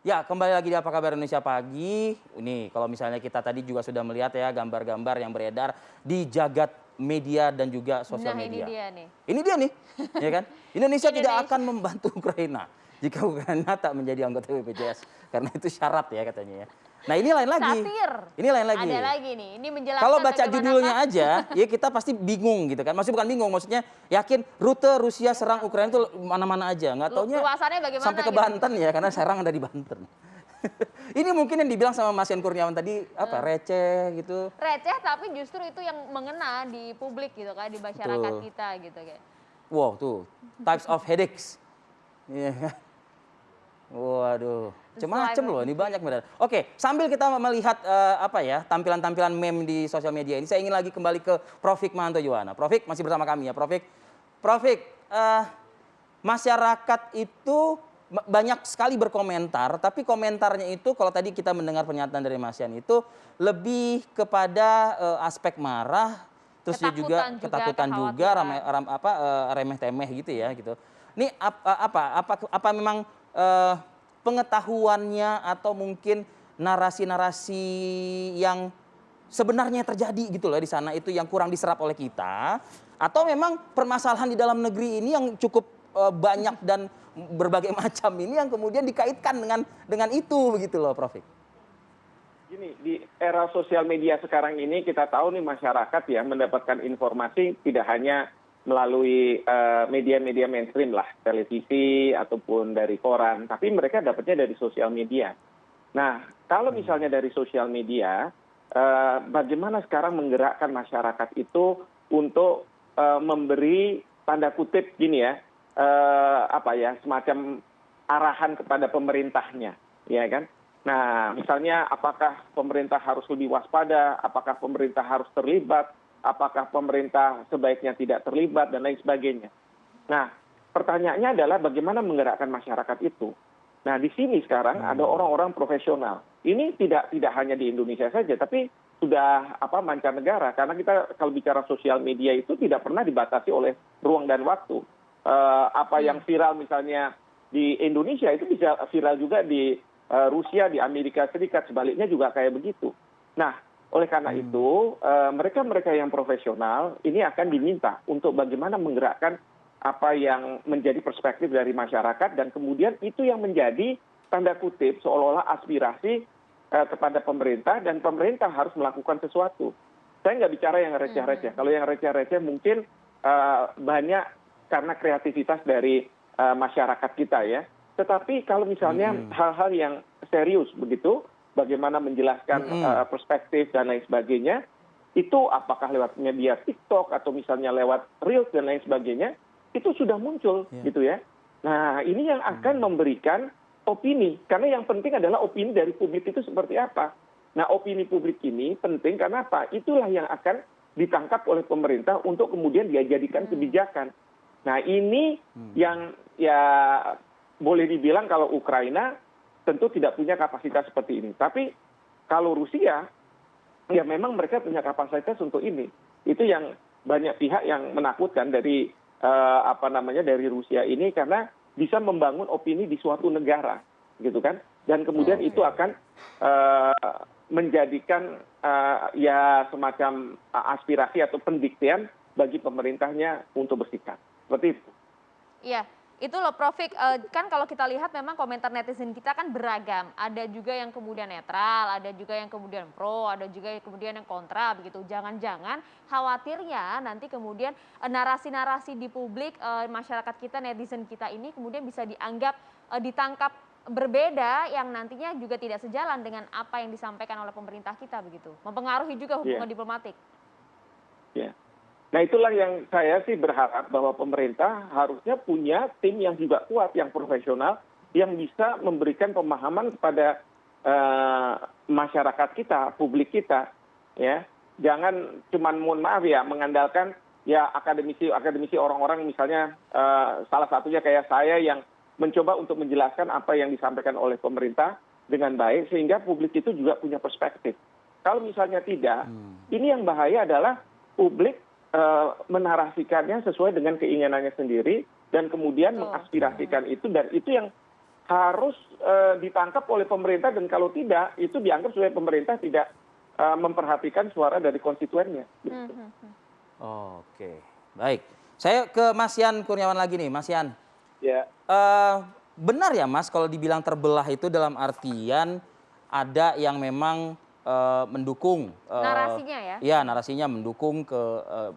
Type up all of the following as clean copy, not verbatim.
Ya, kembali lagi di Apa Kabar Indonesia Pagi. Ini kalau misalnya kita tadi juga sudah melihat ya gambar-gambar yang beredar di jagat media dan juga sosial Nah, ini media. dia nih. Ini dia nih, ya kan? Indonesia tidak akan Indonesia. membantu Ukraina jika Ukraina tak menjadi anggota BPJS karena itu syarat ya katanya ya. Nah, ini lain lagi. Satir. Ini lain Ada lagi. lagi nih, ini Kalau menjelaskan baca bagaimanakah judulnya aja, ya kita pasti bingung gitu kan. Maksudnya bukan bingung, maksudnya yakin rute Rusia serang Ukraina itu mana-mana aja. Nggak taunya luasannya bagaimana sampai ke gitu. Banten ya, karena serang ada di Banten. Ini mungkin yang dibilang sama Mas Yan Kurniawan tadi, apa, receh gitu. Receh tapi justru itu yang mengena di publik gitu kan, di masyarakat Betul. kita gitu kan. Wow, tuh, types of headaches. Iya kan? Waduh, macam-macam Swipe loh, ini everything. banyak benar. Oke, sambil kita melihat apa ya tampilan-tampilan meme di sosial media ini, saya ingin lagi kembali ke Prof. Hikmahanto Juwana. Prof. masih bersama kami ya, Prof. Prof. Masyarakat itu banyak sekali berkomentar, tapi komentarnya itu kalau tadi kita mendengar pernyataan dari Mas Yan itu lebih kepada aspek marah, terus dia juga Ketakutan juga, ketakutan juga, kekhawatiran. remeh temeh gitu ya gitu. Ini apa memang pengetahuannya atau mungkin narasi-narasi yang sebenarnya terjadi gitu loh di sana itu yang kurang diserap oleh kita, atau memang permasalahan di dalam negeri ini yang cukup banyak dan berbagai macam ini yang kemudian dikaitkan dengan itu begitu loh, Prof. Gini, di era sosial media sekarang ini kita tahu nih masyarakat ya mendapatkan informasi tidak hanya melalui media-media mainstream lah, televisi ataupun dari koran, tapi mereka dapatnya dari sosial media. Nah, kalau misalnya dari sosial media, bagaimana sekarang menggerakkan masyarakat itu untuk memberi tanda kutip gini ya, apa ya, semacam arahan kepada pemerintahnya, ya kan? Nah, misalnya apakah pemerintah harus lebih waspada, apakah pemerintah harus terlibat, apakah pemerintah sebaiknya tidak terlibat, dan lain sebagainya. Nah, pertanyaannya adalah bagaimana menggerakkan masyarakat itu. Nah, di sini sekarang ada orang-orang profesional. Ini tidak hanya di Indonesia saja, tapi sudah mancanegara. Karena kita kalau bicara sosial media itu tidak pernah dibatasi oleh ruang dan waktu. Apa yang viral misalnya di Indonesia itu bisa viral juga di Rusia, di Amerika Serikat, sebaliknya juga kayak begitu. Nah, oleh karena itu mereka-mereka yang profesional ini akan diminta untuk bagaimana menggerakkan apa yang menjadi perspektif dari masyarakat dan kemudian itu yang menjadi tanda kutip seolah-olah aspirasi kepada pemerintah dan pemerintah harus melakukan sesuatu. Saya nggak bicara yang receh-receh. Kalau yang receh-receh mungkin banyak karena kreativitas dari masyarakat kita ya. Tetapi kalau misalnya hal-hal yang serius begitu, bagaimana menjelaskan perspektif dan lain sebagainya, itu apakah lewat media TikTok atau misalnya lewat Reels dan lain sebagainya, itu sudah muncul gitu ya. Nah, ini yang akan memberikan opini, karena yang penting adalah opini dari publik itu seperti apa. Nah, opini publik ini penting karena apa? Itulah yang akan ditangkap oleh pemerintah untuk kemudian dia jadikan kebijakan. Nah, ini yang ya boleh dibilang kalau Ukraina tentu tidak punya kapasitas seperti ini. Tapi kalau Rusia, ya memang mereka punya kapasitas untuk ini. Itu yang banyak pihak yang menakutkan dari dari Rusia ini karena bisa membangun opini di suatu negara, gitu kan? Dan kemudian itu akan menjadikan ya semacam aspirasi atau pendiktean bagi pemerintahnya untuk bersikap. Seperti itu. Iya, itu loh Prof. Kan kalau kita lihat memang komentar netizen kita kan beragam. Ada juga yang kemudian netral, ada juga yang kemudian pro, ada juga yang kemudian yang kontra begitu. Jangan-jangan khawatirnya nanti kemudian narasi-narasi di publik masyarakat kita, netizen kita ini kemudian bisa dianggap ditangkap berbeda yang nantinya juga tidak sejalan dengan apa yang disampaikan oleh pemerintah kita begitu. Mempengaruhi juga hubungan diplomatik. Ya. Nah, itulah yang saya sih berharap bahwa pemerintah harusnya punya tim yang juga kuat, yang profesional, yang bisa memberikan pemahaman kepada masyarakat kita, publik kita, ya. Jangan cuman mohon maaf ya mengandalkan ya akademisi orang-orang misalnya salah satunya kayak saya yang mencoba untuk menjelaskan apa yang disampaikan oleh pemerintah dengan baik sehingga publik itu juga punya perspektif. Kalau misalnya tidak, ini yang bahaya adalah publik menarasikannya sesuai dengan keinginannya sendiri dan kemudian mengaspirasikan itu dan itu yang harus ditangkap oleh pemerintah, dan kalau tidak itu dianggap sebagai pemerintah tidak memperhatikan suara dari konstituennya. Gitu. Oke, baik. Saya ke Mas Yan Kurniawan lagi nih, Mas Yan. Ya, Benar ya Mas kalau dibilang terbelah itu dalam artian ada yang memang mendukung Narasinya ya? Iya, narasinya mendukung ke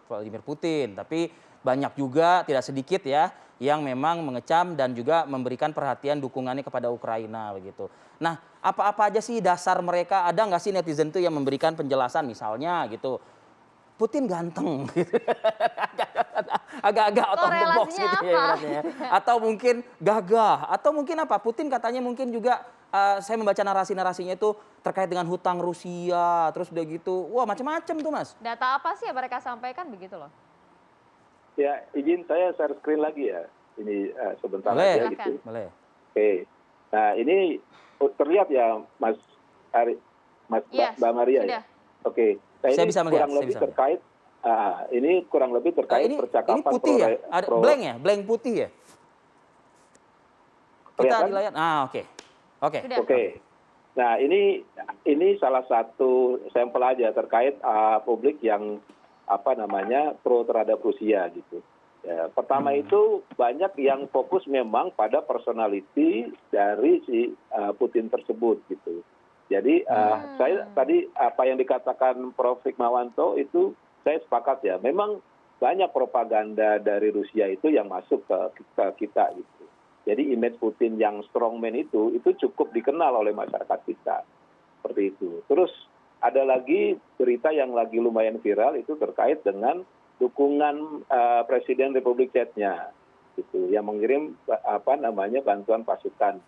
Vladimir Putin, tapi banyak juga tidak sedikit ya yang memang mengecam dan juga memberikan perhatian dukungannya kepada Ukraina begitu. Nah, apa-apa aja sih dasar mereka? Ada nggak sih netizen itu yang memberikan penjelasan misalnya gitu? Putin ganteng, gitu. Agak-agak out of the box Korelasinya gitu ya apa? ibaratnya. Atau mungkin gagah, atau mungkin apa? Putin katanya mungkin juga saya membaca narasi-narasinya itu terkait dengan hutang Rusia, terus udah gitu, wah macam-macam tuh Mas. Data apa sih yang mereka sampaikan begitu loh? ya izin saya share screen lagi ya. Ini sebentar Boleh. aja Silakan. gitu. Boleh. Oke. Nah ini terlihat ya Mas Ari, Iya, Mbak Maria sudah. ya. Oke. Nah, Saya ini bisa melihat, kurang saya lebih bisa melihat. terkait. Ini kurang lebih terkait ini percakapan putih ya? Ada blank ya? Blank putih ya? Kita Kelihatan? di layar. Oke. Oke. Sudah. Oke. Nah, ini salah satu sampel aja terkait publik yang pro terhadap Rusia gitu. Ya, pertama itu banyak yang fokus memang pada personality dari si Putin tersebut gitu. Jadi saya tadi apa yang dikatakan Prof. Hikmawanto itu saya sepakat ya. Memang banyak propaganda dari Rusia itu yang masuk ke kita gitu. Jadi image Putin yang strongman itu cukup dikenal oleh masyarakat kita. Seperti itu. Terus ada lagi berita yang lagi lumayan viral itu terkait dengan dukungan Presiden Republik Chechnya gitu, yang mengirim bantuan pasukan.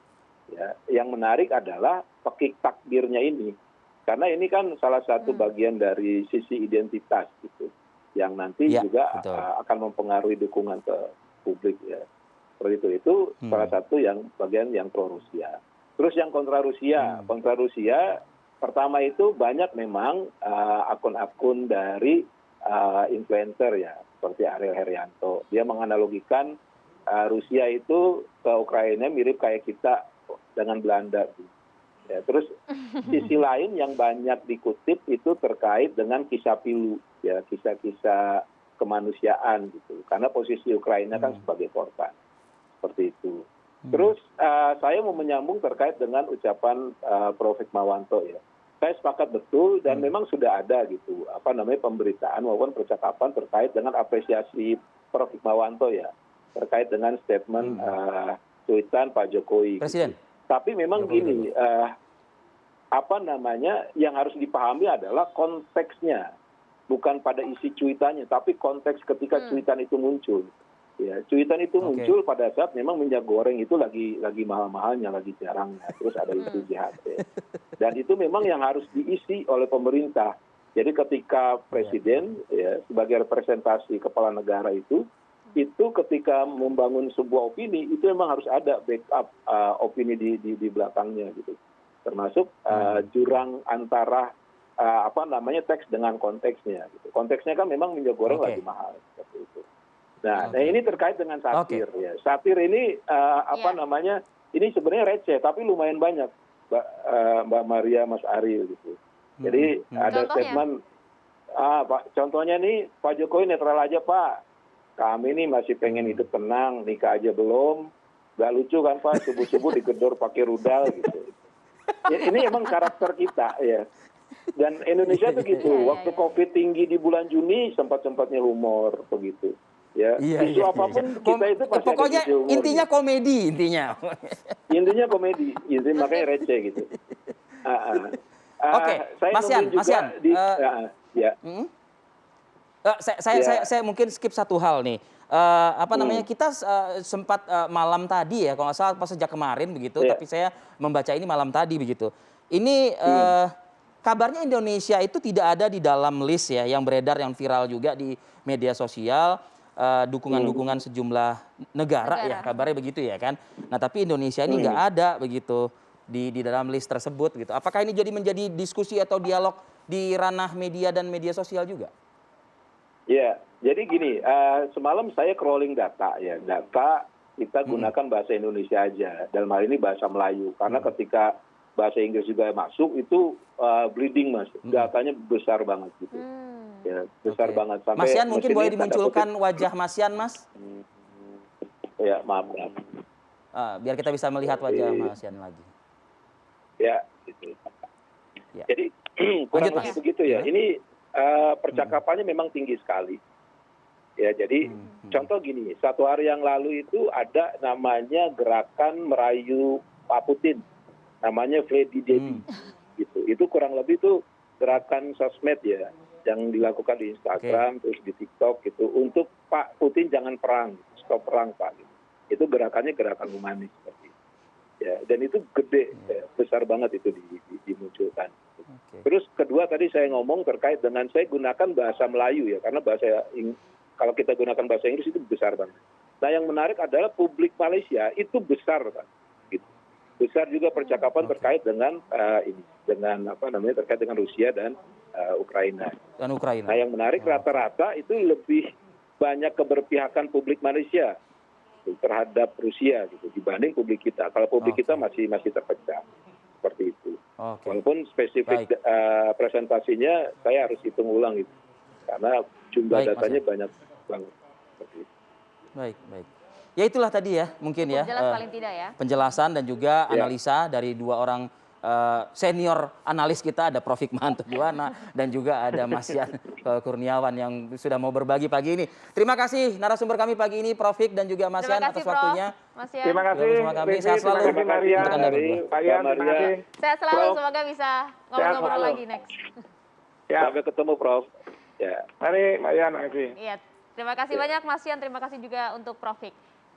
Ya, yang menarik adalah pekik takbirnya ini. Karena ini kan salah satu bagian dari sisi identitas gitu. Yang nanti Ya, juga betul. akan mempengaruhi dukungan ke publik ya. Seperti itu salah satu yang bagian yang pro Rusia. Terus yang kontra Rusia, pertama itu banyak memang akun-akun dari influencer ya, seperti Ariel Heryanto. Dia menganalogikan Rusia itu ke Ukraina mirip kayak kita dengan Belanda. Ya, terus sisi lain yang banyak dikutip itu terkait dengan kisah pilu, ya kisah-kisah kemanusiaan gitu. Karena posisi Ukraina kan sebagai korban. Seperti itu. Terus saya mau menyambung terkait dengan ucapan Prof. Hikmawanto ya. Saya sepakat betul dan memang sudah ada gitu pemberitaan maupun percakapan terkait dengan apresiasi Prof. Hikmawanto ya terkait dengan statement cuitan Pak Jokowi. Presiden. Gitu. Tapi memang gini, yang harus dipahami adalah konteksnya, bukan pada isi cuitannya, tapi konteks ketika cuitan itu muncul. Ya, cuitan itu muncul pada saat memang minyak goreng itu lagi mahal-mahalnya, lagi jarangnya, terus ada isu jihad. Ya. Dan itu memang yang harus diisi oleh pemerintah. Jadi ketika presiden ya sebagai representasi kepala negara itu ketika membangun sebuah opini itu memang harus ada backup opini di belakangnya gitu. Termasuk jurang antara teks dengan konteksnya gitu. Konteksnya kan memang minyak goreng lagi mahal seperti itu. Nah, ini terkait dengan satir ya. Satir ini ini sebenarnya receh tapi lumayan banyak Mbak Maria, Mas Ari gitu. Jadi ada statement Pak, contohnya nih Pak Jokowi netral aja Pak. Kami nih masih pengen hidup tenang, nikah aja belum. Gak lucu kan Pak, subuh-subuh digedor pakai rudal gitu. Ya, ini emang karakter kita ya. Dan Indonesia tuh gitu, waktu COVID tinggi di bulan Juni sempat-sempatnya humor begitu. Ya, isu apapun kita itu pasti pokoknya ada humor, intinya gitu. komedi intinya. Intinya komedi, makanya receh gitu. Oke, saya Mas Yan, nungguin juga saya mungkin skip satu hal nih. Kita sempat malam tadi ya, kalau nggak salah pas sejak kemarin begitu, tapi saya membaca ini malam tadi begitu. Ini kabarnya Indonesia itu tidak ada di dalam list ya yang beredar, yang viral juga di media sosial, dukungan-dukungan sejumlah negara ya, kabarnya begitu ya kan. Nah tapi Indonesia ini nggak ada begitu di dalam list tersebut gitu. Apakah ini menjadi diskusi atau dialog di ranah media dan media sosial juga? Ya, jadi gini, semalam saya crawling data ya, data kita gunakan bahasa Indonesia aja. Dalam hal ini bahasa Melayu. Karena ketika bahasa Inggris juga masuk itu bleeding Mas. Datanya besar banget gitu. Ya, besar Oke. banget sampai Mas Yan mungkin mesinnya boleh tanda dimunculkan kutip, wajah Mas Yan, Mas? ya maaf. Biar kita bisa melihat wajah Mas Yan lagi. Ya, gitu. Ya. Jadi Lanjut, kurang Mas. lebih begitu ya. Gimana? Ini percakapannya memang tinggi sekali. Ya, jadi contoh gini, 1 hari yang lalu itu ada namanya gerakan merayu Pak Putin, namanya Freddy Dedi, gitu. Itu kurang lebih itu gerakan sosmed ya, yang dilakukan di Instagram, terus di TikTok gitu, untuk Pak Putin jangan perang, stop perang Pak. Gitu. Itu gerakannya gerakan humanis seperti itu. Ya, dan itu gede, ya, besar banget itu dimunculkan. Terus kedua tadi saya ngomong terkait dengan saya gunakan bahasa Melayu ya, karena kalau kita gunakan bahasa Inggris itu besar banget. Nah yang menarik adalah publik Malaysia itu besar kan, gitu. Besar juga percakapan terkait dengan terkait dengan Rusia dan Ukraina. Dan Ukraina. Nah yang menarik rata-rata itu lebih banyak keberpihakan publik Malaysia terhadap Rusia gitu dibanding publik kita. Kalau publik kita masih terpecah seperti itu. Walaupun spesifik presentasinya saya harus hitung ulang gitu. Karena jumlah datanya banyak banget. Seperti itu. Baik. Ya itulah tadi ya mungkin Cukup ya. jelas paling tidak ya. Penjelasan dan juga analisa dari 2 orang senior analis kita, ada Prof. Hikmahanto Juwana dan juga ada Mas Yan Kurniawan yang sudah mau berbagi pagi ini. Terima kasih narasumber kami pagi ini, Prof. dan juga Mas Yan atas waktunya. Mas Yan. Terima kasih. Bersama kami. Sehat selalu. Terima kasih Maria. Untuk Anda berdua. Pak Yan, terima kasih. Sehat selalu, Prof. semoga bisa ngobrol-ngobrol selalu. lagi next. Ya, Sampai ketemu Prof. Ya. mari Pak Yan, terima kasih. Iya, terima kasih banyak Mas Yan, terima kasih juga untuk Prof.